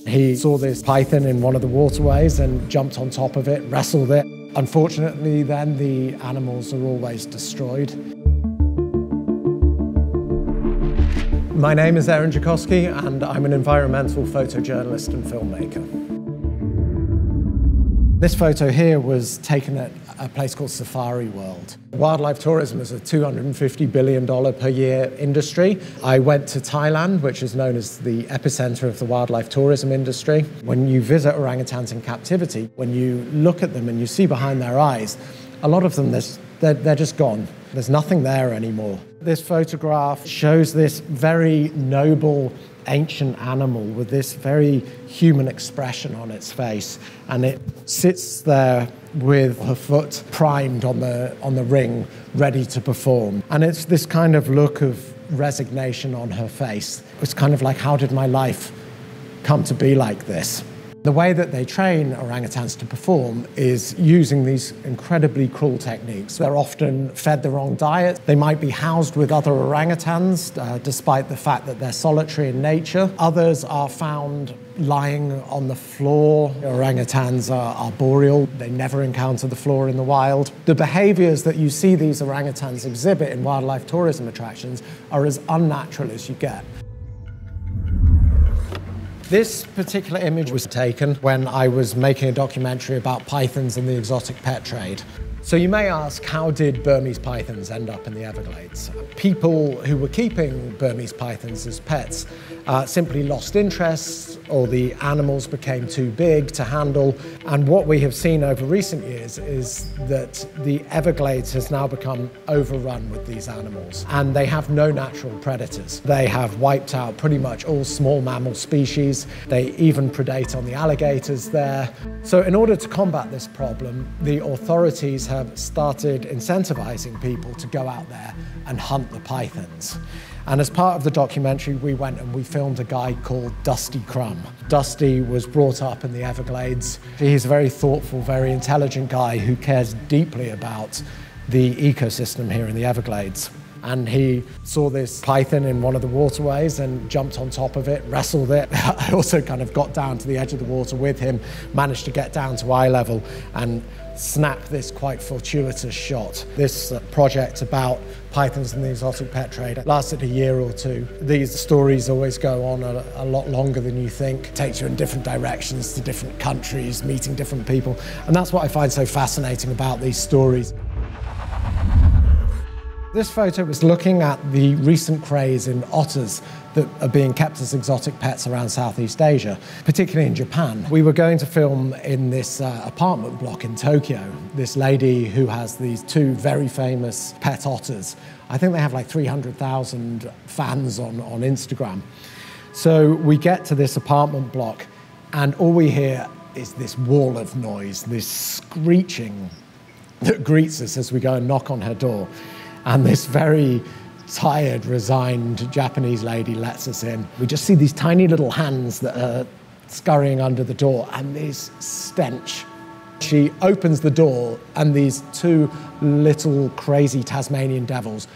He saw this python in one of the waterways and jumped on top of it, wrestled it. Unfortunately, then the animals are always destroyed. My name is Aaron Jakosky, and I'm an environmental photojournalist and filmmaker. This photo here was taken at a place called Safari World. Wildlife tourism is a $250 billion per year industry. I went to Thailand, which is known as the epicenter of the wildlife tourism industry. When you visit orangutans in captivity, when you look at them and you see behind their eyes, a lot of them, they're just gone. There's nothing there anymore. This photograph shows this very noble, ancient animal with this very human expression on its face, and it sits there with her foot primed on the ring, ready to perform. And it's this kind of look of resignation on her face. It's kind of like, how did my life come to be like this? The way that they train orangutans to perform is using these incredibly cruel techniques. They're often fed the wrong diet. They might be housed with other orangutans, despite the fact that they're solitary in nature. Others are found lying on the floor. Orangutans are arboreal. They never encounter the floor in the wild. The behaviors that you see these orangutans exhibit in wildlife tourism attractions are as unnatural as you get. This particular image was taken when I was making a documentary about pythons in the exotic pet trade. So you may ask, how did Burmese pythons end up in the Everglades? People who were keeping Burmese pythons as pets simply lost interest, or the animals became too big to handle. And what we have seen over recent years is that the Everglades has now become overrun with these animals, and they have no natural predators. They have wiped out pretty much all small mammal species. They even predate on the alligators there. So in order to combat this problem, the authorities have started incentivizing people to go out there and hunt the pythons. And as part of the documentary, we went and we filmed a guy called Dusty Crum. Dusty was brought up in the Everglades. He's a very thoughtful, very intelligent guy who cares deeply about the ecosystem here in the Everglades. And he saw this python in one of the waterways and jumped on top of it, wrestled it. I also kind of got down to the edge of the water with him, managed to get down to eye level and snap this quite fortuitous shot. This project about pythons in the exotic pet trade lasted a year or two. These stories always go on a lot longer than you think. It takes you in different directions to different countries, meeting different people. And that's what I find so fascinating about these stories. This photo was looking at the recent craze in otters that are being kept as exotic pets around Southeast Asia, particularly in Japan. We were going to film in this apartment block in Tokyo. This lady who has these two very famous pet otters. I think they have like 300,000 fans on Instagram. So we get to this apartment block and all we hear is this wall of noise, this screeching that greets us as we go and knock on her door. And this very tired, resigned Japanese lady lets us in. We just see these tiny little hands that are scurrying under the door and this stench. She opens the door and these two little crazy Tasmanian devils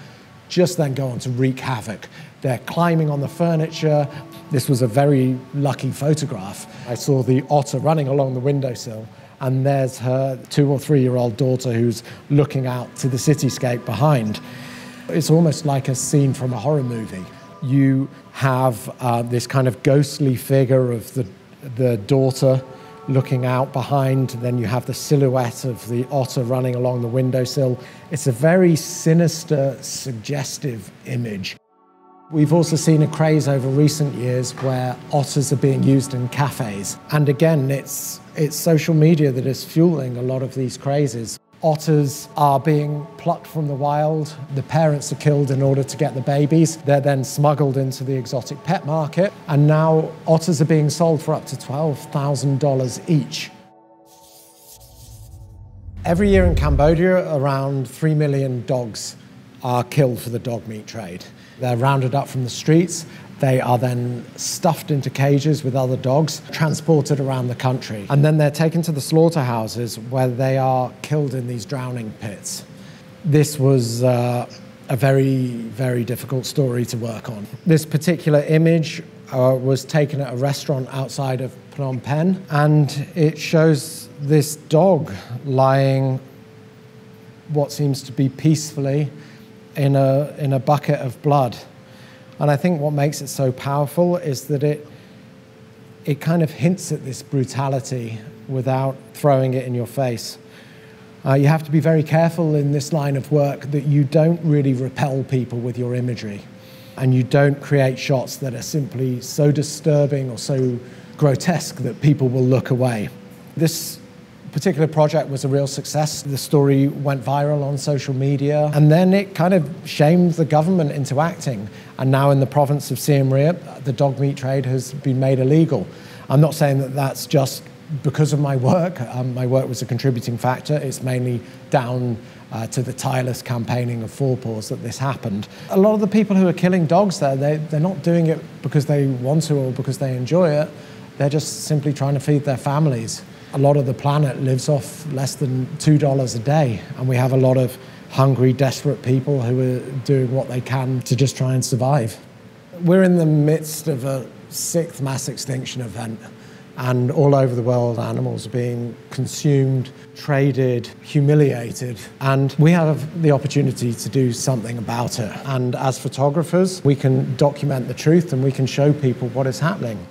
just then go on to wreak havoc. They're climbing on the furniture. This was a very lucky photograph. I saw the otter running along the windowsill, and there's her 2 or 3 year old daughter who's looking out to the cityscape behind. It's almost like a scene from a horror movie. You have this kind of ghostly figure of the daughter looking out behind, then you have the silhouette of the otter running along the windowsill. It's a very sinister, suggestive image. We've also seen a craze over recent years where otters are being used in cafes. And again, it's social media that is fueling a lot of these crazes. Otters are being plucked from the wild. The parents are killed in order to get the babies. They're then smuggled into the exotic pet market. And now otters are being sold for up to $12,000 each. Every year in Cambodia, around 3 million dogs are killed for the dog meat trade. They're rounded up from the streets. They are then stuffed into cages with other dogs, transported around the country. And then they're taken to the slaughterhouses where they are killed in these drowning pits. This was a very, very difficult story to work on. This particular image was taken at a restaurant outside of Phnom Penh, and it shows this dog lying what seems to be peacefully in a bucket of blood. And I think what makes it so powerful is that it kind of hints at this brutality without throwing it in your face. You have to be very careful in this line of work that you don't really repel people with your imagery, and you don't create shots that are simply so disturbing or so grotesque that people will look away. This particular project was a real success. The story went viral on social media, and then it kind of shamed the government into acting. And now in the province of Siem Reap, the dog meat trade has been made illegal. I'm not saying that that's just because of my work. My work was a contributing factor. It's mainly down to the tireless campaigning of Four Paws that this happened. A lot of the people who are killing dogs there, they're not doing it because they want to or because they enjoy it. They're just simply trying to feed their families. A lot of the planet lives off less than $2 a day, and we have a lot of hungry, desperate people who are doing what they can to just try and survive. We're in the midst of a 6th mass extinction event, and all over the world animals are being consumed, traded, humiliated, and we have the opportunity to do something about it. And as photographers, we can document the truth and we can show people what is happening.